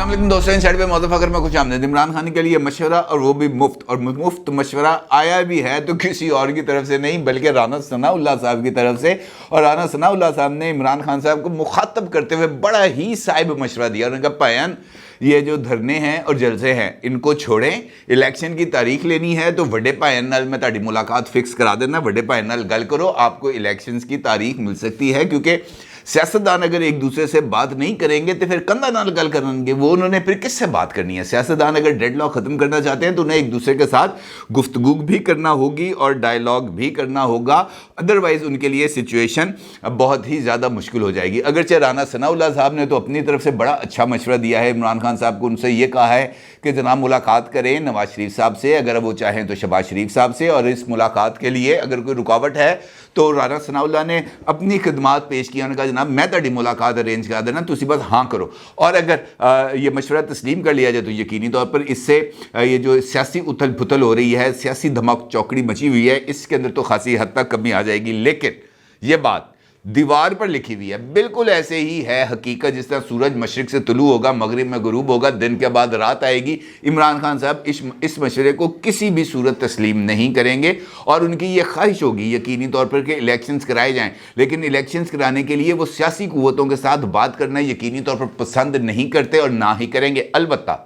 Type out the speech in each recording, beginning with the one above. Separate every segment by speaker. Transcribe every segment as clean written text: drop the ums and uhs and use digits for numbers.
Speaker 1: علیکم دوستوں، ان سائڈ پہ موظف اگر میں کچھ آمدید عمران خان کے لیے مشورہ اور وہ بھی مفت، اور مفت مشورہ آیا بھی ہے تو کسی اور کی طرف سے نہیں بلکہ رانا ثناء اللہ صاحب کی طرف سے. اور رانا ثناء اللہ صاحب نے عمران خان صاحب کو مخاطب کرتے ہوئے بڑا ہی صائب مشورہ دیا. انہوں نے کہا پائن یہ جو دھرنے ہیں اور جلسے ہیں ان کو چھوڑیں، الیکشن کی تاریخ لینی ہے تو وڈے پائن نال میں تہاڈی ملاقات فکس کرا دینا، وڈے پائن نال گل کرو، آپ کو الیکشنز کی تاریخ مل سکتی ہے. کیونکہ سیاستدان اگر ایک دوسرے سے بات نہیں کریں گے تو پھر کندھا نال گل کریں گے، وہ انہوں نے پھر کس سے بات کرنی ہے؟ سیاستدان اگر ڈیڈ لاک ختم کرنا چاہتے ہیں تو انہیں ایک دوسرے کے ساتھ گفتگو بھی کرنا ہوگی اور ڈائیلاگ بھی کرنا ہوگا، ادروائز ان کے لیے سچویشن بہت ہی زیادہ مشکل ہو جائے گی. اگرچہ رانا ثناء اللہ صاحب نے تو اپنی طرف سے بڑا اچھا مشورہ دیا ہے عمران خان صاحب کو، ان سے یہ کہا ہے کہ جناب ملاقات کریں نواز شریف صاحب سے، اگر وہ چاہیں تو شہباز شریف صاحب سے، اور اس ملاقات کے لیے اگر کوئی رکاوٹ ہے تو رانا ثناء اللہ نے اپنی خدمات پیش کیا. انہوں نے کہا جناب میں تہاڈی ملاقات ارینج کرا دینا، تسی بس ہاں کرو. اور اگر یہ مشورہ تسلیم کر لیا جائے تو یقینی طور پر اس سے یہ جو سیاسی اتھل پھتل ہو رہی ہے، سیاسی دھماک چوکڑی مچی ہوئی ہے، اس کے اندر تو خاصی حد تک کمی آ جائے گی. لیکن یہ بات دیوار پر لکھی ہوئی ہے، بالکل ایسے ہی ہے حقیقت جس طرح سورج مشرق سے طلوع ہوگا، مغرب میں غروب ہوگا، دن کے بعد رات آئے گی. عمران خان صاحب اس مشورے کو کسی بھی صورت تسلیم نہیں کریں گے، اور ان کی یہ خواہش ہوگی یقینی طور پر کہ الیکشنز کرائے جائیں. لیکن الیکشنز کرانے کے لیے وہ سیاسی قوتوں کے ساتھ بات کرنا یقینی طور پر پسند نہیں کرتے اور نہ ہی کریں گے. البتہ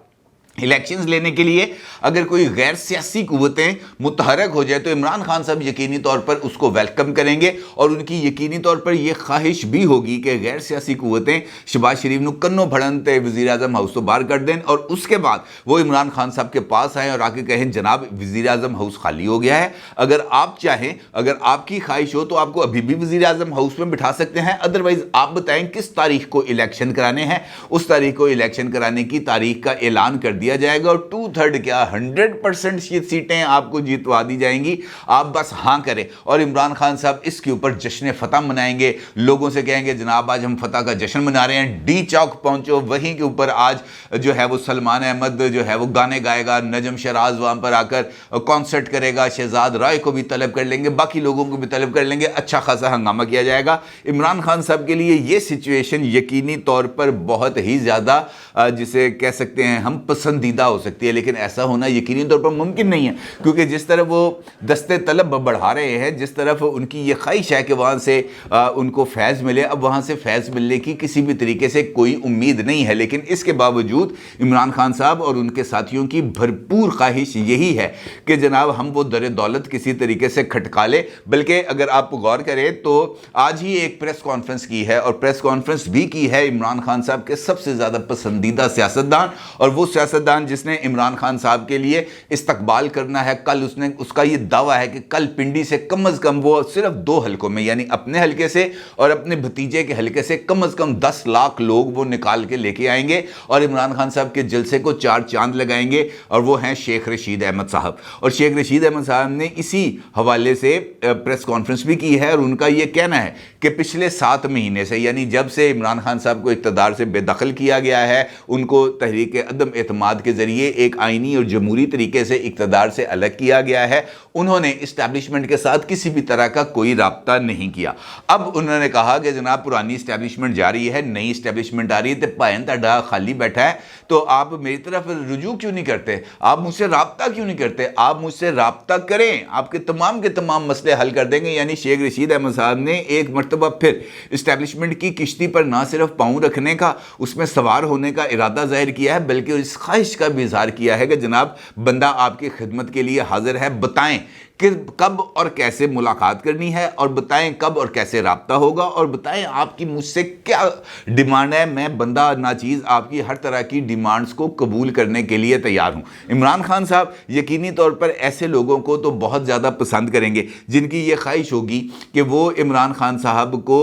Speaker 1: الیکشنز لینے کے لیے اگر کوئی غیر سیاسی قوتیں متحرک ہو جائے تو عمران خان صاحب یقینی طور پر اس کو ویلکم کریں گے، اور ان کی یقینی طور پر یہ خواہش بھی ہوگی کہ غیر سیاسی قوتیں شہباز شریف نو کنوں بھڑن تے وزیر اعظم ہاؤس تو باہر کر دیں، اور اس کے بعد وہ عمران خان صاحب کے پاس آئیں اور آ کے کہیں جناب وزیر اعظم ہاؤس خالی ہو گیا ہے، اگر آپ چاہیں، اگر آپ کی خواہش ہو تو آپ کو ابھی بھی وزیر اعظم ہاؤس میں بٹھا سکتے ہیں، ادروائز آپ بتائیں کس تاریخ کو الیکشن کرانے ہیں، اس تاریخ کو الیکشن کرانے کی تاریخ کا اعلان کر دیا جائے گا، اور 2/3 کیا 100% سیٹیں آپ کو جیتوا دی جائیں گی. آپ بس ہاں کریں، اور عمران خان صاحب اس کے اوپر جشن فتح منائیں گے، لوگوں سے کہیں گے جناب آج ہم فتح کا جشن منا رہے ہیں، ڈی چوک پہنچو، وہیں کے اوپر آج جو ہے وہ سلمان احمد جو ہے وہ گانے گائے گا، نجم شراز وہاں پر آ کر کانسرٹ کرے گا، شہزاد رائے کو بھی طلب کر لیں گے، باقی لوگوں کو بھی طلب کر لیں گے، اچھا خاصا ہنگامہ کیا جائے گا. عمران خان صاحب کے لیے یہ سچویشن یقینی طور پر بہت ہی زیادہ جسے کہہ سکتے ہیں ہم پسندیدہ ہو سکتی ہے، لیکن ایسا ہونا یقینی طور پر ممکن نہیں ہے، کیونکہ جس طرح وہ دستے طلب بڑھا رہے ہیں، جس طرف ان کی یہ خواہش ہے کہ وہاں سے ان کو فیض ملے، اب وہاں سے فیض ملنے کی کسی بھی طریقے سے کوئی امید نہیں ہے. لیکن اس کے باوجود عمران خان صاحب اور ان کے ساتھیوں کی بھرپور خواہش یہی ہے کہ جناب ہم وہ در دولت کسی طریقے سے کھٹکا لے. بلکہ اگر آپ غور کریں تو آج ہی ایک پریس کانفرنس کی ہے، اور پریس کانفرنس بھی کی ہے عمران خان صاحب کے سب سے زیادہ پسندیدہ سیاستدان، اور وہ سیاستدان جس نے عمران خان صاحب کے لیے استقبال کرنا ہے. کل اس کا یہ دعویٰ ہے کہ کل پنڈی سے کم از کم وہ صرف 2 حلقوں میں، یعنی اپنے حلقے سے اور اپنے بھتیجے کے حلقے سے کم از کم 10 لاکھ لوگ وہ نکال کے لے کے آئیں گے، اور عمران خان صاحب کے جلسے کو 4 چاند لگائیں گے، اور وہ ہیں شیخ رشید احمد صاحب. اور شیخ رشید احمد صاحب نے اسی حوالے سے پریس کانفرنس بھی کی ہے، اور ان کا یہ کہنا ہے کہ پچھلے 7 مہینے سے، یعنی جب سے عمران خان صاحب کو اقتدار سے بے دخل کیا گیا ہے، ان کو تحریک عدم اعتماد کے ذریعے ایک آئینی اور جمہوری طریقے سے اقتدار سے الگ کیا گیا ہے، انہوں نے اسٹیبلشمنٹ کے ساتھ کسی بھی طرح کا کوئی رابطہ نہیں کیا. اب انہوں نے کہا کہ جناب پرانی اسٹیبلشمنٹ جا رہی ہے، نئی اسٹیبلشمنٹ آ رہی ہے، تو پائن تہاڈا خالی بیٹھا ہے، تو آپ میری طرف رجوع کیوں نہیں کرتے؟ آپ مجھ سے رابطہ کیوں نہیں کرتے؟ آپ مجھ سے رابطہ کریں، آپ کے تمام مسئلے حل کر دیں گے. یعنی شیخ رشید احمد صاحب نے ایک مرتبہ پھر اسٹیبلشمنٹ کی کشتی پر نہ صرف پاؤں رکھنے کا، اس میں سوار ہونے کا ارادہ ظاہر کیا ہے، بلکہ اس خواہش کا بھی اظہار کیا ہے کہ جناب بندہ آپ کی خدمت کے لیے حاضر ہے، بتائیں کہ کب اور کیسے ملاقات کرنی ہے، اور بتائیں کب اور کیسے رابطہ ہوگا، اور بتائیں آپ کی مجھ سے کیا ڈیمانڈ ہے. میں بندہ ناچیز آپ کی ہر طرح کی ڈیمانڈز کو قبول کرنے کے لیے تیار ہوں. عمران خان صاحب یقینی طور پر ایسے لوگوں کو تو بہت زیادہ پسند کریں گے جن کی یہ خواہش ہوگی کہ وہ عمران خان صاحب کو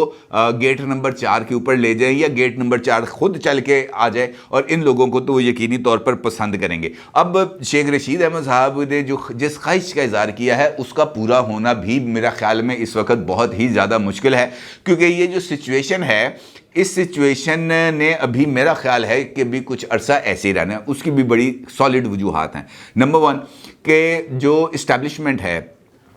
Speaker 1: گیٹ نمبر 4 کے اوپر لے جائیں، یا گیٹ نمبر 4 خود چل کے آ جائے، اور ان لوگوں کو تو وہ یقینی طور پر پسند کریں گے. اب شیخ رشید احمد صاحب نے جس خواہش کا اظہار کیا ہے اس کا پورا ہونا بھی میرا خیال میں اس وقت بہت ہی زیادہ مشکل ہے، کیونکہ یہ جو سچویشن ہے، اس سچویشن نے ابھی میرا خیال ہے کہ بھی کچھ عرصہ ایسے ہی رہنا ہے. اس کی بھی بڑی سالڈ وجوہات ہیں. نمبر 1 کہ جو اسٹیبلشمنٹ ہے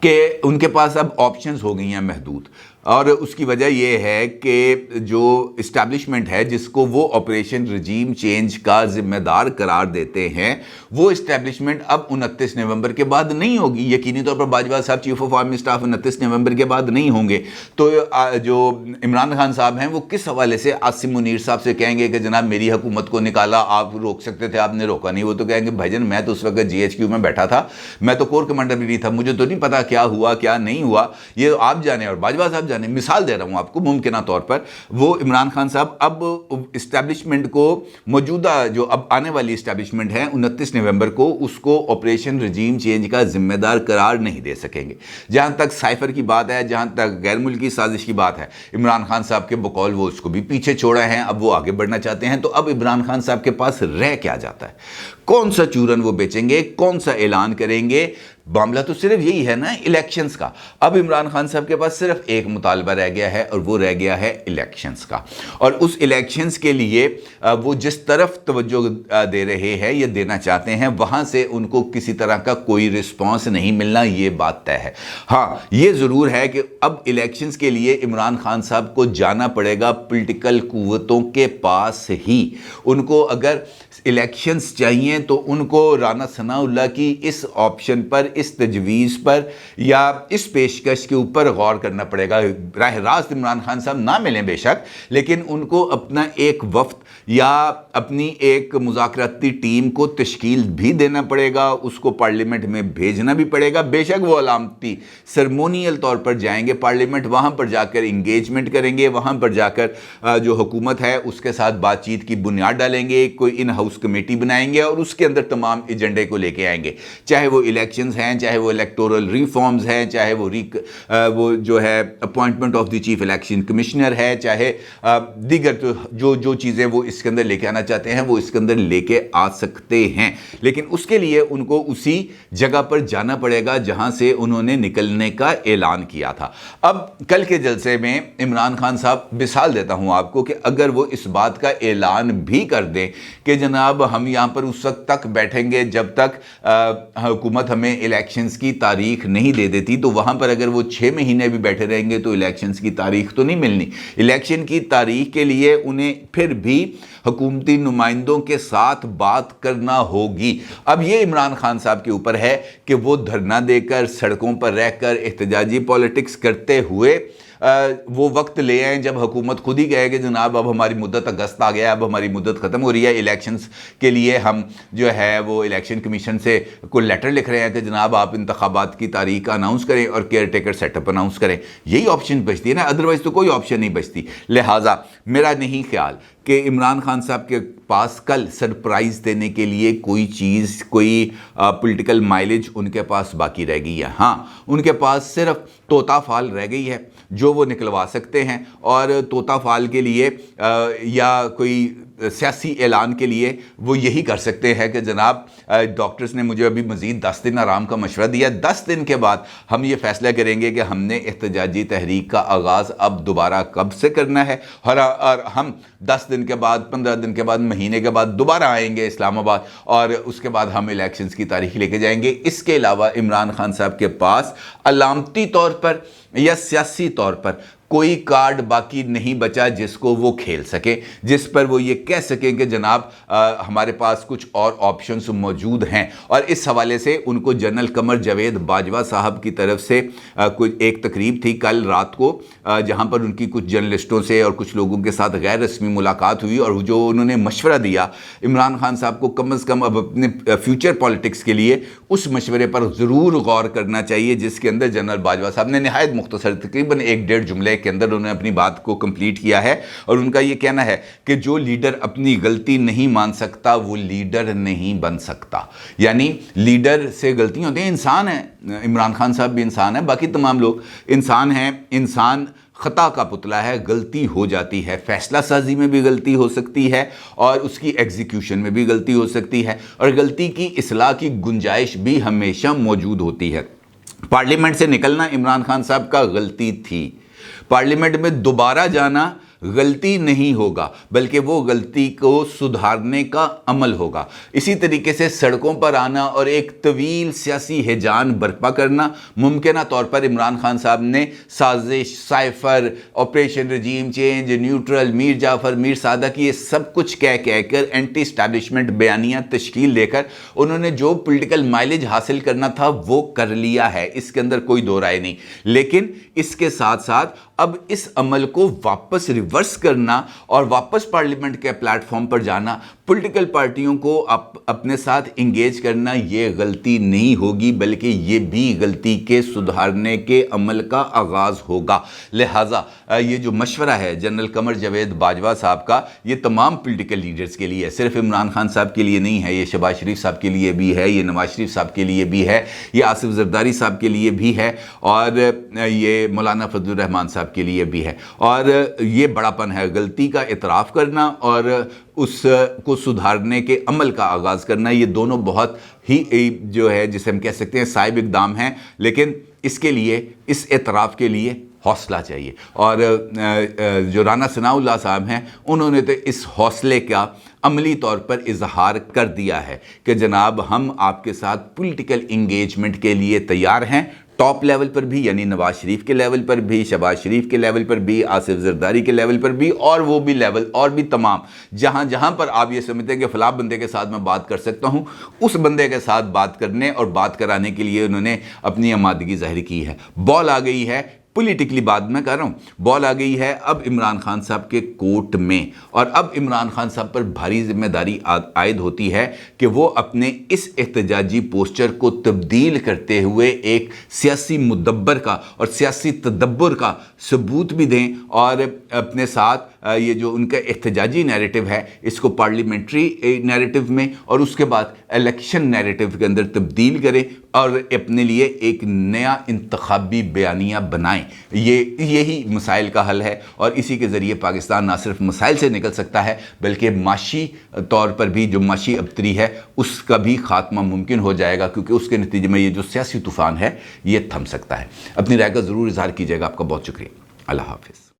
Speaker 1: کہ ان کے پاس اب آپشنز ہو گئی ہیں محدود، اور اس کی وجہ یہ ہے کہ جو اسٹیبلشمنٹ ہے جس کو وہ آپریشن رجیم چینج کا ذمہ دار قرار دیتے ہیں، وہ اسٹیبلشمنٹ اب 29 نومبر کے بعد نہیں ہوگی۔ یقینی طور پر باجوہ صاحب چیف آف آرمی اسٹاف 29 نومبر کے بعد نہیں ہوں گے، تو جو عمران خان صاحب ہیں وہ کس حوالے سے عاصم منیر صاحب سے کہیں گے کہ جناب میری حکومت کو نکالا، آپ روک سکتے تھے، آپ نے روکا نہیں؟ وہ تو کہیں گے بھائی جان میں تو اس وقت GHQ میں بیٹھا تھا، میں تو کور کمانڈر بھی نہیں تھا، مجھے تو نہیں پتا کیا ہوا کیا نہیں ہوا، یہ آپ جانے اور باجوہ صاحب جانے۔ مثال دے رہا ہوں آپ کو، ممکنہ طور پر وہ عمران خان صاحب اب اسٹیبلشمنٹ کو، موجودہ جو اب آنے والی اسٹیبلشمنٹ ہے 29 نومبر کو، اس کو آپریشن رجیم چینج کا ذمہ دار قرار نہیں دے سکیں گے۔ جہاں تک سائفر کی بات ہے، جہاں تک غیر ملکی سازش کی بات ہے، عمران خان صاحب کے بقول وہ اس کو بھی پیچھے چھوڑا ہے، اب وہ آگے بڑھنا چاہتے ہیں، تو اب عمران خان صاحب کے پاس رہ کیا جاتا ہے؟ کون سا چورن وہ بیچیں گے، کون سا اعلان کریں گے؟ معاملہ تو صرف یہی ہے نا، الیکشنز کا۔ اب عمران خان صاحب کے پاس صرف ایک مطالبہ رہ گیا ہے، اور وہ رہ گیا ہے الیکشنز کا، اور اس الیکشنز کے لیے وہ جس طرف توجہ دے رہے ہیں یا دینا چاہتے ہیں، وہاں سے ان کو کسی طرح کا کوئی رسپانس نہیں ملنا، یہ بات طے ہے۔ ہاں یہ ضرور ہے کہ اب الیکشنز کے لیے عمران خان صاحب کو جانا پڑے گا پولیٹیکل قوتوں کے پاس ہی۔ ان کو اگر الیکشنز چاہیے تو ان کو رانا ثناء اللہ کی اس آپشن پر، اس تجویز پر یا اس پیشکش کے اوپر غور کرنا پڑے گا۔ راہ راست عمران خان صاحب نہ ملیں بے شک، لیکن ان کو اپنا ایک وفد یا اپنی ایک مذاکراتی ٹیم کو تشکیل بھی دینا پڑے گا، اس کو پارلیمنٹ میں بھیجنا بھی پڑے گا۔ بے شک وہ علامتی سرمونیل طور پر جائیں گے پارلیمنٹ، وہاں پر جا کر انگیجمنٹ کریں گے، وہاں پر جا کر جو حکومت ہے اس کے ساتھ بات چیت کی بنیاد ڈالیں گے، کوئی ان ہاؤس کمیٹی بنائیں گے اور اس کے اندر تمام ایجنڈے کو لے کے آئیں گے، چاہے وہ الیکشنز ہیں، چاہے وہ الیکٹورل ریفارمز ہیں، چاہے وہ جو ہے appointment of the chief election commissioner ہے، چاہے دیگر جو چیزیں وہ اس کے اندر لے کے آنا چاہتے ہیں وہ اس کے اندر لے کے آ سکتے ہیں، لیکن اس کے لیے ان کو اسی جگہ پر جانا پڑے گا جہاں سے انہوں نے نکلنے کا اعلان کیا تھا۔ اب کل کے جلسے میں عمران خان صاحب، مثال دیتا ہوں آپ کو، کہ اگر وہ اس بات کا اعلان بھی کر دیں کہ جناب ہم یہاں پر اس وقت تک بیٹھیں گے جب تک حکومت ہمیں الیکشنز کی تاریخ نہیں دے دیتی، تو وہاں پر اگر وہ 6 مہینے بھی بیٹھے رہیں گے تو الیکشنز کی تاریخ تو نہیں ملنی۔ الیکشن کی تاریخ کے لیے انہیں پھر بھی حکومتی نمائندوں کے ساتھ بات کرنا ہوگی۔ اب یہ عمران خان صاحب کے اوپر ہے کہ وہ دھرنا دے کر، سڑکوں پر رہ کر احتجاجی پالیٹکس کرتے ہوئے وہ وقت لے آئیں جب حکومت خود ہی کہے کہ جناب اب ہماری مدت اگست آ گیا، اب ہماری مدت ختم ہو رہی ہے، الیکشنز کے لیے ہم جو ہے وہ الیکشن کمیشن سے کوئی لیٹر لکھ رہے ہیں کہ جناب آپ انتخابات کی تاریخ اناؤنس کریں اور caretaker set up announce کریں۔ یہی آپشن بچتی ہے نا، ادروائز تو کوئی آپشن نہیں بچتی۔ لہٰذا میرا نہیں خیال کہ عمران خان صاحب کے پاس کل سرپرائز دینے کے لیے کوئی چیز، کوئی پولیٹیکل مائلیج ان کے پاس باقی رہ گئی ہے۔ ہاں ان کے پاس صرف طوطا فال رہ گئی ہے جو وہ نکلوا سکتے ہیں، اور طوطا فال کے لیے یا کوئی سیاسی اعلان کے لیے وہ یہی کر سکتے ہیں کہ جناب ڈاکٹرز نے مجھے ابھی مزید 10 دن آرام کا مشورہ دیا، 10 دن کے بعد ہم یہ فیصلہ کریں گے کہ ہم نے احتجاجی تحریک کا آغاز اب دوبارہ کب سے کرنا ہے، اور ہم 10 دن کے بعد، 15 دن کے بعد، مہینے کے بعد دوبارہ آئیں گے اسلام آباد، اور اس کے بعد ہم الیکشنز کی تاریخ لے کے جائیں گے۔ اس کے علاوہ عمران خان صاحب کے پاس علامتی طور پر یا سیاسی طور پر کوئی کارڈ باقی نہیں بچا جس کو وہ کھیل سکیں، جس پر وہ یہ کہہ سکیں کہ جناب ہمارے پاس کچھ اور آپشنز موجود ہیں۔ اور اس حوالے سے ان کو جنرل قمر جاوید باجوہ صاحب کی طرف سے کوئی ایک تقریب تھی کل رات کو، جہاں پر ان کی کچھ جرنلسٹوں سے اور کچھ لوگوں کے ساتھ غیر رسمی ملاقات ہوئی، اور جو انہوں نے مشورہ دیا عمران خان صاحب کو کم از کم اب اپنے فیوچر پالیٹکس کے لیے اس مشورے پر ضرور غور کرنا چاہیے، جس کے اندر جنرل باجوہ صاحب نے نہایت مختصر تقریباً 1-1.5 جملے کے اندر انہوں نے اپنی بات کو کمپلیٹ کیا ہے، اور ان کا یہ کہنا ہے کہ جو لیڈر اپنی غلطی نہیں مان سکتا وہ لیڈر نہیں بن سکتا۔ یعنی لیڈر سے غلطیاں ہوتی ہیں، انسان ہے، عمران خان صاحب بھی انسان ہے، باقی تمام لوگ انسان ہیں، انسان خطا کا پتلا ہے، غلطی ہو جاتی ہے، فیصلہ سازی میں بھی غلطی ہو سکتی ہے اور اس کی ایگزیکیوشن میں بھی غلطی ہو سکتی ہے، اور غلطی کی اصلاح کی گنجائش بھی ہمیشہ موجود ہوتی ہے۔ پارلیمنٹ سے نکلنا عمران خان صاحب کا غلطی تھی، پارلیمنٹ میں دوبارہ جانا غلطی نہیں ہوگا بلکہ وہ غلطی کو سدھارنے کا عمل ہوگا۔ اسی طریقے سے سڑکوں پر آنا اور ایک طویل سیاسی ہیجان برپا کرنا، ممکنہ طور پر عمران خان صاحب نے سازش، cipher, operation regime change, neutral, میر جعفر، میر صادق، یہ سب کچھ کہہ کر اینٹی اسٹیبلشمنٹ بیانیاں تشکیل دے کر انہوں نے جو پولیٹیکل مائلیج حاصل کرنا تھا وہ کر لیا ہے، اس کے اندر کوئی دو رائے نہیں۔ لیکن اس کے ساتھ ساتھ اب اس عمل کو واپس ریورس کرنا اور واپس پارلیمنٹ کے پلیٹ فارم پر جانا، پولیٹیکل پارٹیوں کو اپنے ساتھ انگیج کرنا، یہ غلطی نہیں ہوگی بلکہ یہ بھی غلطی کے سدھارنے کے عمل کا آغاز ہوگا۔ لہٰذا یہ جو مشورہ ہے جنرل قمر جاوید باجوہ صاحب کا، یہ تمام پولیٹیکل لیڈرز کے لیے ہے، صرف عمران خان صاحب کے لیے نہیں ہے، یہ شہباز شریف صاحب کے لیے بھی ہے، یہ نواز شریف صاحب کے لیے بھی ہے، یہ آصف زرداری صاحب کے لیے بھی ہے، اور یہ مولانا فضل الرحمان صاحب کے لیے بھی ہے۔ اور یہ بڑا پن ہے، غلطی کا اعتراف کرنا اور اس کو سدھارنے کے عمل کا آغاز کرنا، یہ دونوں بہت ہی جو ہے جسے ہم کہہ سکتے ہیں صائب اقدام ہیں، لیکن اس کے لیے، اس اعتراف کے لیے حوصلہ چاہیے۔ اور جو رانا ثناء اللہ صاحب ہیں، انہوں نے تو اس حوصلے کا عملی طور پر اظہار کر دیا ہے کہ جناب ہم آپ کے ساتھ پولیٹیکل انگیجمنٹ کے لیے تیار ہیں، ٹاپ لیول پر بھی، یعنی نواز شریف کے لیول پر بھی، شہباز شریف کے لیول پر بھی، آصف زرداری کے لیول پر بھی، اور وہ بھی لیول اور بھی تمام جہاں پر آپ یہ سمجھتے ہیں کہ فلاں بندے کے ساتھ میں بات کر سکتا ہوں، اس بندے کے ساتھ بات کرنے اور بات کرانے کے لیے انہوں نے اپنی آمادگی ظاہر کی ہے۔ بال آ گئی ہے، پولیٹیکلی بات میں کر رہا ہوں، بال آ گئی ہے اب عمران خان صاحب کے کورٹ میں، اور اب عمران خان صاحب پر بھاری ذمہ داری عائد ہوتی ہے کہ وہ اپنے اس احتجاجی پوسچر کو تبدیل کرتے ہوئے ایک سیاسی مدبر کا اور سیاسی تدبر کا ثبوت بھی دیں، اور اپنے ساتھ یہ جو ان کا احتجاجی نیریٹو ہے اس کو پارلیمنٹری نیریٹو میں اور اس کے بعد الیکشن نیریٹو کے اندر تبدیل کریں اور اپنے لیے ایک نیا انتخابی بیانیہ بنائیں۔ یہی مسائل کا حل ہے، اور اسی کے ذریعے پاکستان نہ صرف مسائل سے نکل سکتا ہے بلکہ معاشی طور پر بھی جو معاشی ابتری ہے اس کا بھی خاتمہ ممکن ہو جائے گا، کیونکہ اس کے نتیجے میں یہ جو سیاسی طوفان ہے یہ تھم سکتا ہے۔ اپنی رائے کا ضرور اظہار کیجیے گا۔ آپ کا بہت شکریہ۔ اللہ حافظ۔